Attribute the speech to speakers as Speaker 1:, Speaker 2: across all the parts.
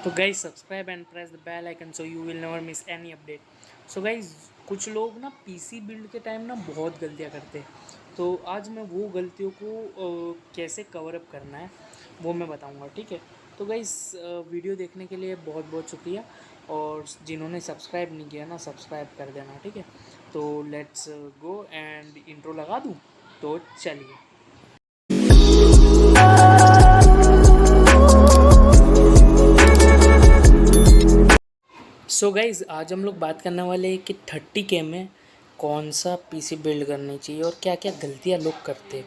Speaker 1: तो guys subscribe and press the bell icon so you will never miss any update. So guys कुछ लोग ना PC build के time ना बहुत गलतियाँ करते हैं। तो आज मैं वो गलतियों को कैसे कवर अप करना है वो मैं बताऊंगा, ठीक है। तो गाइज वीडियो देखने के लिए बहुत बहुत शुक्रिया, और जिन्होंने सब्सक्राइब नहीं किया ना सब्सक्राइब कर देना, ठीक है। तो लेट्स गो एंड इंट्रो लगा दूँ, तो चलिए। सो गाइज़ आज हम लोग बात करने वाले हैं कि 30K में कौन सा पीसी बिल्ड करनी चाहिए और क्या क्या गलतियां लोग करते हैं।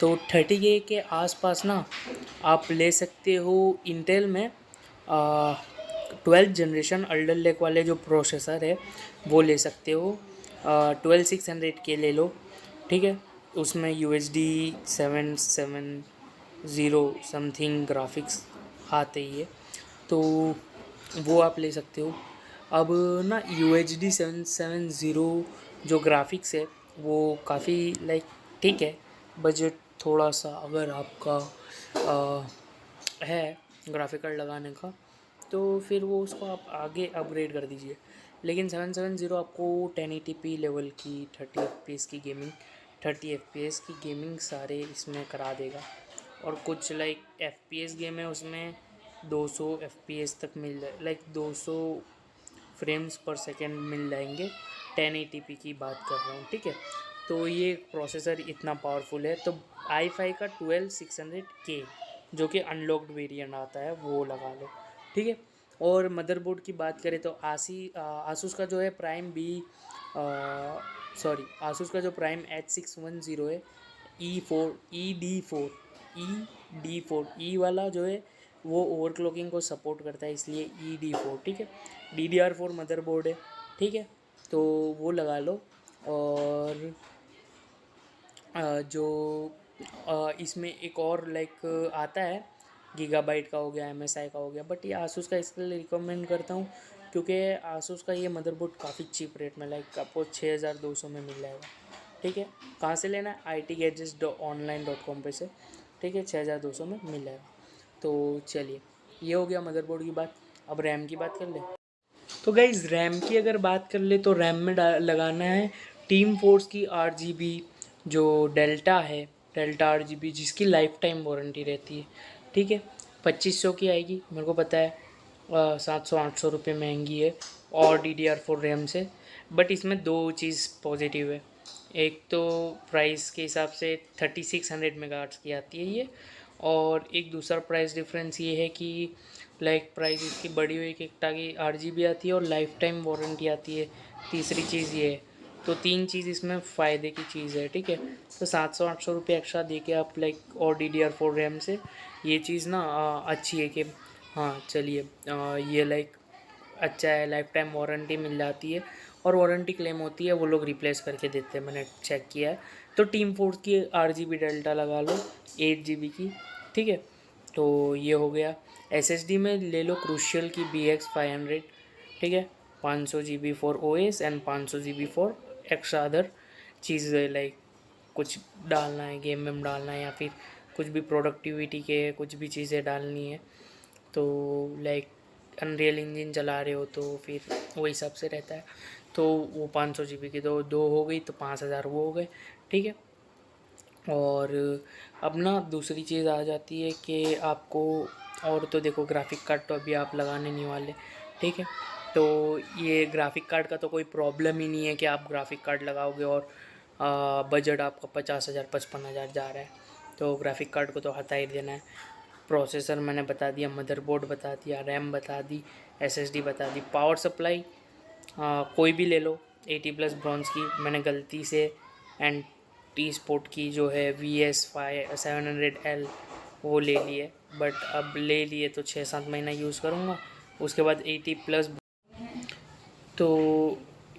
Speaker 1: तो 30K के आसपास ना आप ले सकते हो इंटेल में 12th जनरेशन अल्डर लेक वाले जो प्रोसेसर है वो ले सकते हो। 12600 के ले लो, ठीक है। उसमें UHD 770 समथिंग ग्राफिक्स आते ही है, तो वो आप ले सकते हो। अब ना UHD 770 जो ग्राफिक्स है वो काफ़ी लाइक ठीक है, बजट थोड़ा सा अगर आपका है ग्राफिकल लगाने का तो फिर वो उसको आप आगे अपग्रेड कर दीजिए। लेकिन 770 आपको 1080p लेवल की 30 FPS की गेमिंग 30 FPS की गेमिंग सारे इसमें करा देगा। और कुछ लाइक FPS गेम है उसमें 200 FPS तक मिल जाए, लाइक 200 फ्रेम्स पर सेकेंड मिल जाएंगे। 1080p की बात कर रहा हूँ, ठीक है। तो ये प्रोसेसर इतना पावरफुल है, तो i5 का 12600K जो कि अनलॉक्ड वेरिएंट आता है वो लगा लो, ठीक है। और मदरबोर्ड की बात करें तो आसूस का जो है प्राइम बी आसूस का जो प्राइम H610 है, ई डी फोर वाला जो है वो ओवरक्लॉकिंग को सपोर्ट करता है, इसलिए ED4, ठीक है। DDR4 मदरबोर्ड है, ठीक है। तो वो लगा लो। और जो इसमें एक और लाइक आता है, गीगाबाइट का हो गया, MSI का हो गया, बट ये आसूस का इसके लिए रिकमेंड करता हूँ क्योंकि आसूस का ये मदरबोर्ड काफ़ी चीप रेट में लाइक आपको 6200 में मिल जाएगा, ठीक है। कहाँ से लेना है? itgadgets.online.com पे से, ठीक है। 6200 में मिल जाएगा। तो चलिए, ये हो गया मदरबोर्ड की बात। अब रैम की बात कर ले। तो गाइज़ रैम की अगर बात कर ले तो रैम में लगाना है टीम फोर्स की 8 GB जो डेल्टा 8 GB जिसकी लाइफ टाइम वारंटी रहती है, ठीक है। 2500 की आएगी, मेरे को पता है 700-800 रुपये महंगी है और DDR4 रैम से। बट इसमें दो चीज़ पॉजिटिव है। एक तो प्राइस के हिसाब से 3600 मेगाहर्ट्ज़ की आती है ये, और एक दूसरा प्राइस डिफरेंस ये है कि लाइक प्राइस इसकी बड़ी हुई कि ताकि 8 GB आती है और लाइफ टाइम वारंटी आती है। तीसरी चीज़ ये है, तो तीन चीज़ इसमें फ़ायदे की चीज़ है, ठीक है। तो 700-800 रुपये एक्स्ट्रा दे के आप लाइक और DDR4 रैम से ये चीज़ ना अच्छी है कि हाँ चलिए, ये लाइक अच्छा है, लाइफ टाइम वारंटी मिल जाती है और वारंटी क्लेम होती है, वो लोग रिप्लेस करके देते हैं, मैंने चेक किया है। तो टीम फोर्स की 8 GB डेल्टा लगा लो 8 GB की, ठीक है। तो ये हो गया। SSD में ले लो क्रूशियल की BX500, ठीक है। 500 GB for OS and 500 GB for extra other चीज़ें लाइक कुछ डालना है, गेम में डालना है या फिर कुछ भी प्रोडक्टिविटी के कुछ भी चीज़ें डालनी है, तो लाइक अनरियल इंजन चला रहे हो तो फिर वो हिसाब से रहता है। तो वो 500 GB की दो दो हो गई तो 5000 वो हो गए, ठीक है। और अब ना दूसरी चीज़ आ जाती है कि आपको, और तो देखो ग्राफिक कार्ड तो अभी आप लगाने नहीं वाले, ठीक है। तो ये ग्राफिक कार्ड का तो कोई प्रॉब्लम ही नहीं है कि आप ग्राफिक कार्ड लगाओगे और बजट आपका 50,000 55,000 जा रहा है, तो ग्राफिक कार्ड को तो हटा ही देना है। प्रोसेसर मैंने बता दिया, मदरबोर्ड बता दिया, रैम बता दी, SSD बता दी। पावर सप्लाई कोई भी ले लो 80+ ब्रॉन्ज की, मैंने गलती से एंड टी स्पोर्ट की जो है VS700L वो ले लिए, बट अब ले लिए तो 6-7 महीना यूज़ करूँगा, उसके बाद 80+ तो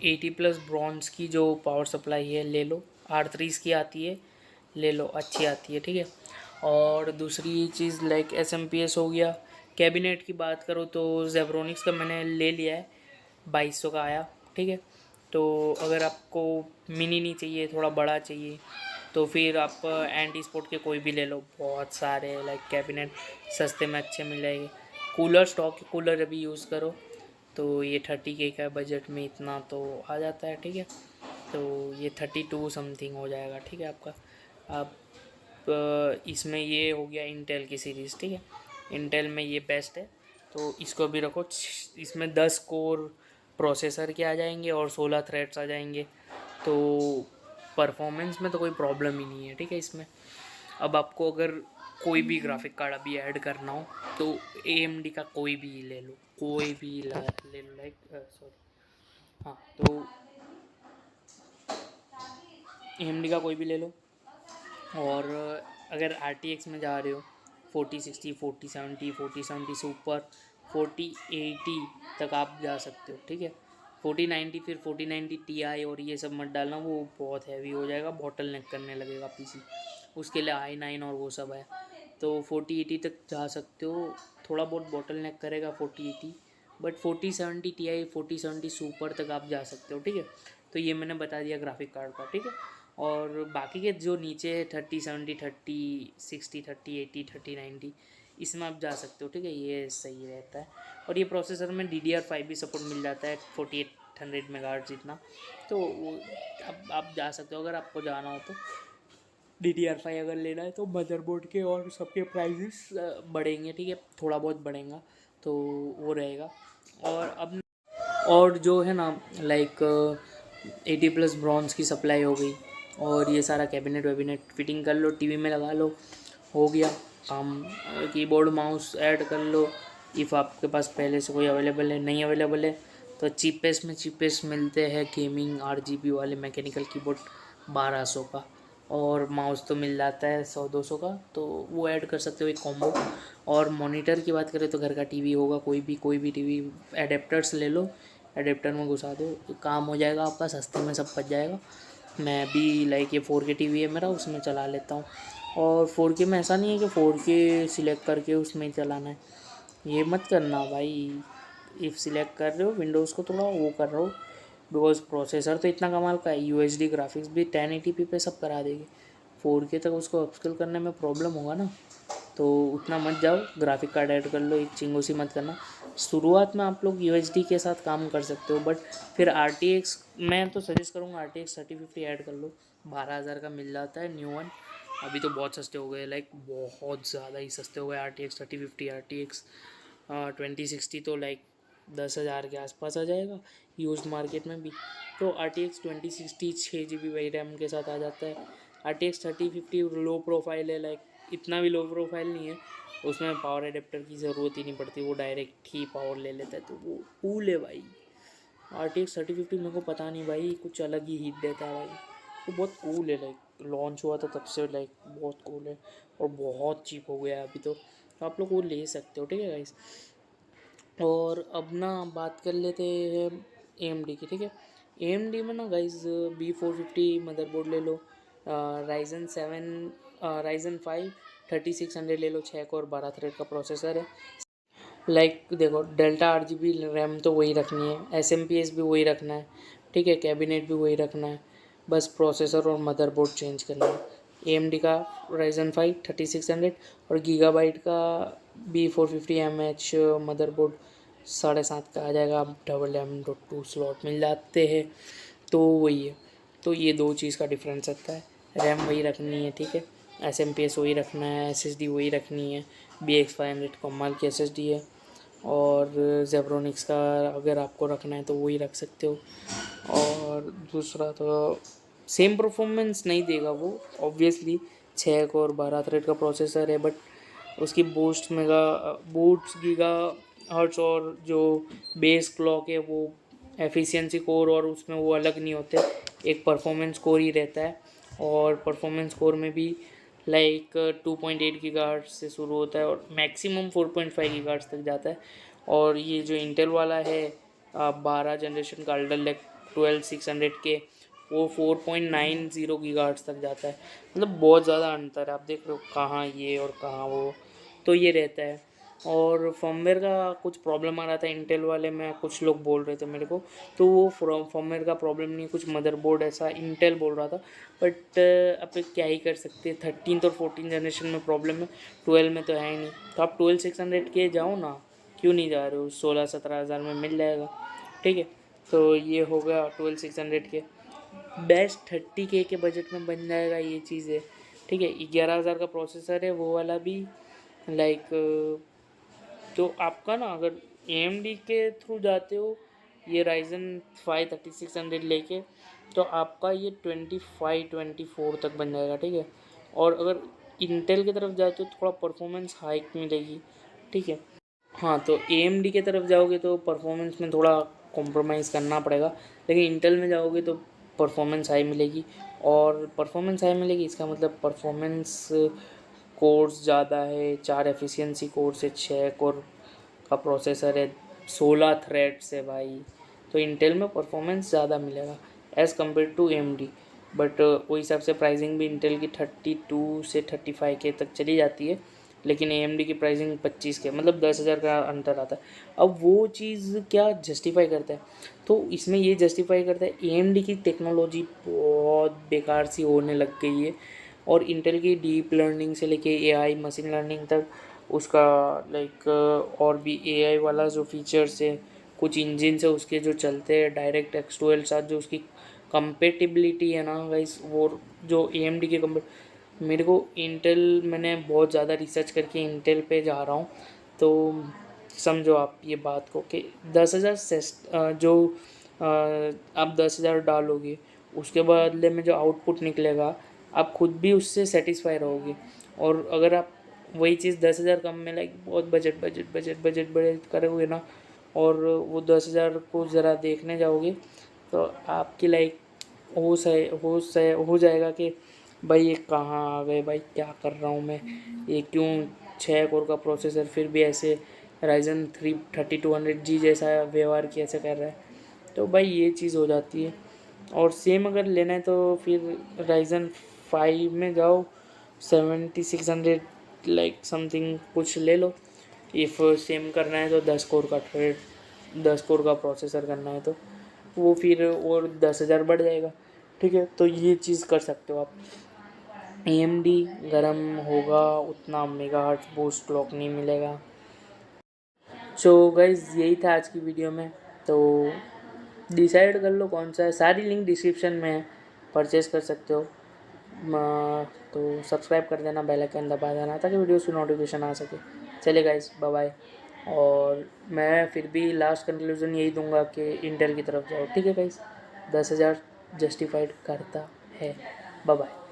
Speaker 1: 80+ ब्रॉन्ज की जो पावर सप्लाई है ले लो। R3 की आती है, ले लो, अच्छी आती है, ठीक है। और दूसरी चीज़ लाइक SMPS हो गया। कैबिनेट की बात करो तो जेब्रोनिक्स का मैंने ले लिया है, 2200 का आया, ठीक है। तो अगर आपको मिनी नहीं चाहिए, थोड़ा बड़ा चाहिए, तो फिर आप एंटी स्पोर्ट के कोई भी ले लो, बहुत सारे लाइक कैबिनेट सस्ते में अच्छे मिल जाएंगे। कूलर स्टॉक कूलर अभी यूज़ करो तो ये 30K का बजट में इतना तो आ जाता है, ठीक है। तो ये 32 समथिंग हो जाएगा, ठीक है आपका। आप इसमें ये हो गया इंटेल की सीरीज़, ठीक है। इंटेल में ये बेस्ट है, तो इसको भी रखो। इसमें 10 कोर प्रोसेसर के आ जाएंगे और 16 थ्रेड्स आ जाएंगे, तो परफॉर्मेंस में तो कोई प्रॉब्लम ही नहीं है, ठीक है इसमें। अब आपको अगर कोई भी ग्राफिक कार्ड अभी ऐड करना हो तो AMD का कोई भी ले लो, कोई भी ले लो, लाइक सॉरी, हाँ, तो AMD का कोई भी ले लो। और अगर RTX में जा रहे हो 4060, 4070, 4070 सुपर, 4080 तक आप जा सकते हो, ठीक है। 4090 फिर 4090 Ti और ये सब मत डालना, वो बहुत हैवी हो जाएगा, बॉटल नेक करने लगेगा PC। उसके लिए i9 और वो सब है, तो 4080 तक जा सकते हो। थोड़ा बहुत बॉटल नेक करेगा 4080, बट 4070 Ti, 4070 सुपर तक आप जा सकते हो, ठीक है। तो ये मैंने बता दिया ग्राफिक कार्ड का, ठीक है। और बाकी के जो नीचे 3070, 3060, 3080, 3090, इसमें आप जा सकते हो, ठीक है, ये सही रहता है। और ये प्रोसेसर में DDR5 भी सपोर्ट मिल जाता है 4800 मेगाहर्ट्ज़ जितना, तो वो अब आप जा सकते हो अगर आपको जाना हो तो। DDR5 अगर लेना है तो मदरबोर्ड के और सबके प्राइसेस बढ़ेंगे, ठीक है, थोड़ा बहुत बढ़ेगा, तो वो रहेगा। और अब और जो है ना, लाइक 80+ ब्रॉन्ज की सप्लाई हो गई, और ये सारा कैबिनेट वैबिनेट फिटिंग कर लो, टीवी में लगा लो, हो गया काम। कीबोर्ड माउस ऐड कर लो, इफ़ आपके पास पहले से कोई अवेलेबल है, नहीं अवेलेबल है तो चीपेस्ट में चीपेस्ट मिलते हैं गेमिंग RGB वाले मैकेनिकल कीबोर्ड 1200 का, और माउस तो मिल जाता है 100-200 का, तो वो ऐड कर सकते हो एक कॉम्बो। और मॉनिटर की बात करें तो घर का टीवी होगा, कोई भी टीवी, एडेप्टर्स ले लो, एडेप्टर में घुसा दो, काम हो जाएगा आपका, सस्ते में सब बच जाएगा। मैं भी लाइक ये 4K टीवी है मेरा, उसमें चला लेता हूँ। और 4K में ऐसा नहीं है कि 4K सिलेक्ट करके उसमें ही चलाना है, ये मत करना भाई। इफ़ सिलेक्ट कर रहे हो विंडोज़ को, थोड़ा वो कर रहे हो, बिकॉज प्रोसेसर तो इतना कमाल का है, UHD ग्राफिक्स भी 1080p पे सब करा देगी, 4K तक उसको अपस्केल करने में प्रॉब्लम होगा ना, तो उतना मत जाओ, ग्राफिक कार्ड ऐड कर लो, एक चिंगोसी मत करना। शुरुआत में आप लोग UHD के साथ काम कर सकते हो, बट फिर RTX, मैं तो सजेस्ट करूँगा RTX 3050 ऐड कर लो, 12,000 का मिल जाता है न्यू वन। अभी तो बहुत सस्ते हो गए, लाइक बहुत ज़्यादा ही सस्ते हो गए। RTX 3050, RTX 2060 तो लाइक 10,000 के आसपास आ जाएगा यूज्ड मार्केट में भी। तो RTX 2060 6 GB वही रैम के साथ आ जाता है। RTX 3050 लो प्रोफाइल है, लाइक इतना भी लो प्रोफाइल नहीं है, उसमें पावर एडेप्टर की ज़रूरत ही नहीं पड़ती, वो डायरेक्ट ही पावर ले लेता है, तो वो कूल है भाई। RTX 3050 मेरे को पता नहीं भाई, कुछ अलग ही हीट देता है भाई, वो बहुत कूल है, लाइक लॉन्च हुआ था तब से लाइक बहुत कूल है, और बहुत चीप हो गया है अभी तो आप लोग वो ले सकते हो, ठीक है गाइस। और अब ना बात कर लेते हैं AMD की, ठीक है। AMD में ना गाइस B450 मदरबोर्ड ले लो, Ryzen 5 3600 ले लो, 6 कोर 12 थ्रेड का प्रोसेसर है। लाइक देखो, डेल्टा RGB रैम तो वही रखनी है, SMPS भी वही रखना है, ठीक है, कैबिनेट भी वही रखना है, बस प्रोसेसर और मदरबोर्ड चेंज करना है। AMD का Ryzen 5 3600 और गीगाबाइट का B450mH मदरबोर्ड 7.5 का आ जाएगा, MM.2 स्लॉट मिल जाते हैं, तो वही है। तो ये दो चीज़ का डिफरेंस रहता है, रैम वही रखनी है, ठीक है, SMPS वही रखना है, SSD वही रखनी है, BX500 कमाल की SSD है, और जेब्रोनिक्स का अगर आपको रखना है तो वही रख सकते हो। और दूसरा तो सेम परफॉर्मेंस नहीं देगा वो, ऑब्वियसली 6 कोर 12 थ्रेड का प्रोसेसर है, बट उसकी बूट्स गीगा हर्ट्स और जो बेस क्लॉक है वो एफिशिएंसी कोर, और उसमें वो अलग नहीं होते, एक परफॉर्मेंस कोर ही रहता है। और परफॉर्मेंस कोर में भी लाइक 2.8 गीगाहर्ट्ज से शुरू होता है और मैक्सिमम 4.5 गीगाहर्ट्ज तक जाता है। और ये जो इंटेल वाला है 12 जनरेशन का अल्डर लेक 12600 के, वो 4.90 गीगाहर्ट्ज तक जाता है, मतलब बहुत ज़्यादा अंतर है, आप देख रहे हो कहाँ ये और कहाँ वो, तो ये रहता है। और फर्मवेयर का कुछ प्रॉब्लम आ रहा था इंटेल वाले में, कुछ लोग बोल रहे थे मेरे को, तो वो फर्मवेयर का प्रॉब्लम नहीं, कुछ मदरबोर्ड ऐसा इंटेल बोल रहा था, बट अब क्या ही कर सकते हैं, 13 और 14 जनरेशन में प्रॉब्लम है, 12 में तो है ही नहीं, तो आप 12600 के जाओ ना, क्यों नहीं जा रहे हो, 16-17 हज़ार में मिल जाएगा। ठीक है, तो ये हो गया 12,600 के। बेस्ट 30K के बजट में बन जाएगा ये चीज़ है। ठीक है, 11,000 का प्रोसेसर है वो वाला भी, लाइक तो आपका ना अगर AMD के थ्रू जाते हो ये Ryzen 5 3600 लेके, तो आपका ये 25-24 तक बन जाएगा। ठीक है, और अगर इंटेल की तरफ जाते हो थोड़ा परफॉर्मेंस हाइक मिलेगी। ठीक है, हाँ तो AMD की तरफ जाओगे तो परफॉर्मेंस में थोड़ा कॉम्प्रोमाइज़ करना पड़ेगा, लेकिन इंटेल में जाओगे तो परफॉर्मेंस हाई मिलेगी। और परफॉर्मेंस हाई मिलेगी इसका मतलब परफॉर्मेंस कोर्स ज़्यादा है, 4 एफिशिएंसी कोर्स है, 6 कोर का प्रोसेसर है, 16 थ्रेड्स है भाई। तो इंटेल में परफॉर्मेंस ज़्यादा मिलेगा as compare to AMD। But वो हिसाब से प्राइसिंग भी इंटेल की 32 से 35K तक चली जाती है, लेकिन AMD की प्राइसिंग 25K, मतलब 10,000 का अंतर आता है। अब वो चीज़ क्या जस्टिफाई करता है, तो इसमें ये जस्टिफाई करता है AMD की टेक्नोलॉजी बहुत बेकार सी होने लग गई है, और इंटेल की डीप लर्निंग से लेके AI मशीन लर्निंग तक उसका लाइक और भी AI वाला जो फीचर्स है, कुछ इंजन से उसके जो चलते हैं डायरेक्ट X2L साथ, जो उसकी कंपेटिबिलिटी है ना गाइस, वो जो AMD के मेरे को इंटेल, मैंने बहुत ज़्यादा रिसर्च करके इंटेल पे जा रहा हूँ। तो समझो आप ये बात को कि 10,000 जो आप 10,000 डालोगे उसके बदले में जो आउटपुट निकलेगा आप खुद भी उससे सेटिस्फाई रहोगे। और अगर आप वही चीज़ 10,000 कम में लाइक बहुत budget budget budget budget budget करोगे ना, और वो 10,000 को ज़रा देखने जाओगे तो आपकी लाइक हो जाएगा कि भाई ये कहाँ आ गए, भाई क्या कर रहा हूँ मैं, ये क्यों 6 कोर का प्रोसेसर फिर भी ऐसे Ryzen 3 3200G जैसा व्यवहार कैसे कर रहा है। तो भाई ये चीज़ हो जाती है। और सेम अगर लेना है तो फिर Ryzen 5 में जाओ, 7600 लाइक समथिंग कुछ ले लो। इफ़ सेम करना है तो 10 कोर का प्रोसेसर करना है तो वो फिर और 10,000 बढ़ जाएगा। ठीक है, तो ये चीज़ कर सकते हो आप। AMD गर्म होगा उतना मेगाहर्ट्ज़ बूस्ट क्लॉक नहीं मिलेगा। सो गाइज यही था आज की वीडियो में। तो डिसाइड कर लो कौन सा है, सारी लिंक डिस्क्रिप्शन में है, परचेज़ कर सकते हो। तो सब्सक्राइब कर देना, बेल आइकन दबा देना ताकि वीडियोस की नोटिफिकेशन आ सके। चले गाइस, बाय बाय। और मैं फिर भी लास्ट कंक्लूजन यही दूंगा कि इंटेल की तरफ जाओ। ठीक है गाइस, 10,000 जस्टिफाइड करता है। Bye bye.